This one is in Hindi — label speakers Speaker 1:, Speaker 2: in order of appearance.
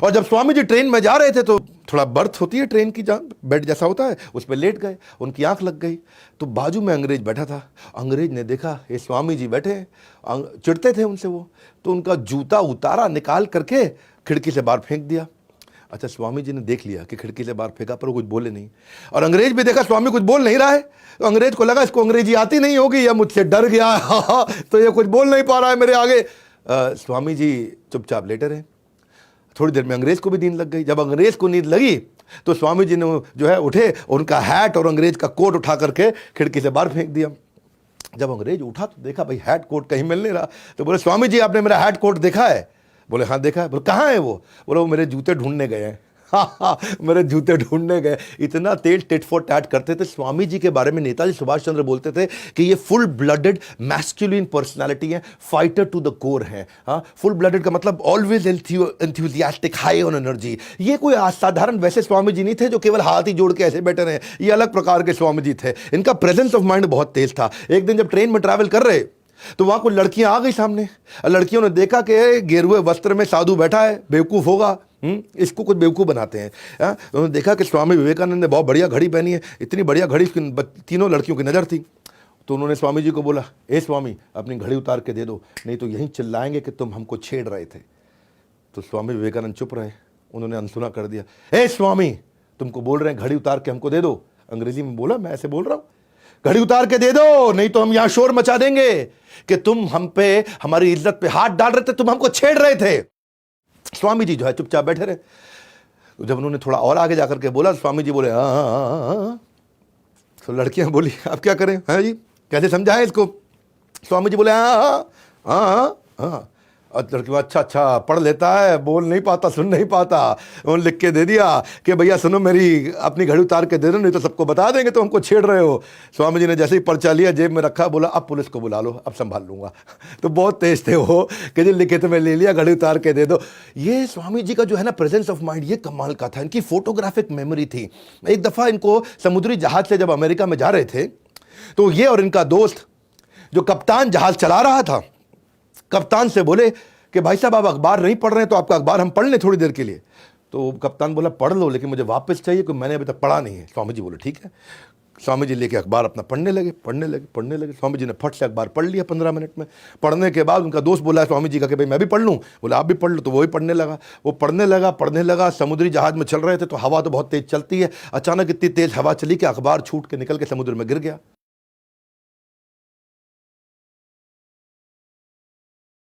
Speaker 1: और जब स्वामी जी ट्रेन में जा रहे थे तो थोड़ा बर्थ होती है ट्रेन की, जहाँ बेड जैसा होता है, उस पर लेट गए, उनकी आंख लग गई। तो बाजू में अंग्रेज बैठा था, अंग्रेज ने देखा ये स्वामी जी बैठे हैं, चिढ़ते थे उनसे वो, तो उनका जूता उतारा, निकाल करके खिड़की से बाहर फेंक दिया। अच्छा, स्वामी जी ने देख लिया कि खिड़की से बाहर फेंका, पर वो कुछ बोले नहीं, और अंग्रेज भी देखा स्वामी कुछ बोल नहीं रहा है, तो अंग्रेज को लगा इसको अंग्रेजी आती नहीं होगी या मुझसे डर गया तो ये कुछ बोल नहीं पा रहा है मेरे आगे। स्वामी जी चुपचाप लेटे रहे। थोड़ी देर में अंग्रेज को भी नींद लग गई। जब अंग्रेज को नींद लगी तो स्वामी जी ने जो है उठे, उनका हैट और अंग्रेज का कोट उठा करके खिड़की से बाहर फेंक दिया। जब अंग्रेज उठा तो देखा भाई हैट कोट कहीं मिल नहीं रहा, तो बोले स्वामी जी आपने मेरा हैट कोट देखा है? बोले हाँ देखा है। बोले कहाँ है वो? बोले वो मेरे जूते ढूंढने गए हैं। मेरे जूते ढूंढने गए। इतना तेज टिट फॉर टैट करते थे स्वामी जी के बारे में। नेताजी सुभाष चंद्र बोलते थे कि ये फुल ब्लडेड मैस्कुलिन पर्सनालिटी है, फाइटर टू द कोर है। हाँ, फुल ब्लडेड का मतलब always enthusiastic, high on energy. ये कोई असाधारण वैसे स्वामी जी नहीं थे जो केवल हाथ ही जोड़ के ऐसे बैठे रहे, ये अलग प्रकार के स्वामी जी थे। इनका प्रेजेंस ऑफ माइंड बहुत तेज था। एक दिन जब ट्रेन में ट्रैवल कर रहे तो वहां कुछ लड़कियां आ गई सामने। लड़कियों ने देखा कि गेरुए वस्त्र में साधु बैठा है, बेवकूफ होगा, इसको कुछ बेवकूफ बनाते हैं। उन्होंने देखा कि स्वामी विवेकानंद ने बहुत बढ़िया घड़ी पहनी है, इतनी बढ़िया घड़ी तीनों लड़कियों की नजर थी। तो उन्होंने स्वामी जी को बोला, ए स्वामी अपनी घड़ी उतार के दे दो, नहीं तो यहीं चिल्लाएंगे कि तुम हमको छेड़ रहे थे। तो स्वामी विवेकानंद चुप रहे। उन्होंने अनसुना कर दिया, ए स्वामी तुमको बोल रहे हैं घड़ी उतार के हमको दे दो। अंग्रेजी में बोला, मैं ऐसे बोल रहा हूं, घड़ी उतार के दे दो, नहीं तो हम यहां शोर मचा देंगे कि तुम हम पे, हमारी इज्जत पे हाथ डाल रहे थे, तुम हमको छेड़ रहे थे। स्वामी जी जो है चुपचाप बैठे रहे। तो जब उन्होंने थोड़ा और आगे जाकर के बोला, स्वामी जी बोले हाँ। तो लड़कियां बोली अब क्या करें, हाँ जी कैसे समझाएं इसको? स्वामी जी बोले हाँ। और लड़की अच्छा पढ़ लेता है, बोल नहीं पाता, सुन नहीं पाता। उन्होंने लिख के दे दिया कि भैया सुनो, मेरी अपनी घड़ी उतार के दे दो, नहीं तो सबको बता देंगे तो हमको छेड़ रहे हो। स्वामी जी ने जैसे ही पर्चा लिया, जेब में रखा, बोला अब पुलिस को बुला लो, अब संभाल लूंगा। तो बहुत तेज थे वो कि जो लिखे तो मैं ले लिया, घड़ी उतार के दे दो। ये स्वामी जी का जो है ना प्रेजेंस ऑफ माइंड, ये कमाल का था। इनकी फोटोग्राफिक मेमोरी थी। एक दफ़ा इनको समुद्री जहाज से जब अमेरिका में जा रहे थे, तो ये और इनका दोस्त जो कप्तान जहाज चला रहा था, कप्तान से बोले कि भाई साहब आप अखबार नहीं पढ़ रहे हैं तो आपका अखबार हम पढ़ लें थोड़ी देर के लिए। तो कप्तान बोला पढ़ लो, लेकिन मुझे वापस चाहिए क्योंकि मैंने अभी तक पढ़ा नहीं है। स्वामी जी बोले ठीक है। स्वामी जी लेके अखबार अपना पढ़ने लगे। स्वामी जी ने फट से अखबार पढ़ लिया 15 मिनट में। पढ़ने के बाद उनका दोस्त बोला स्वामी जी का कि भाई मैं भी पढ़ लूँ। बोला आप भी पढ़ लो। तो वो भी पढ़ने लगा। वो पढ़ने लगा। समुद्री जहाज में चल रहे थे तो हवा तो बहुत तेज चलती है। अचानक इतनी तेज हवा चली कि अखबार छूट के निकल के समुद्र में गिर गया।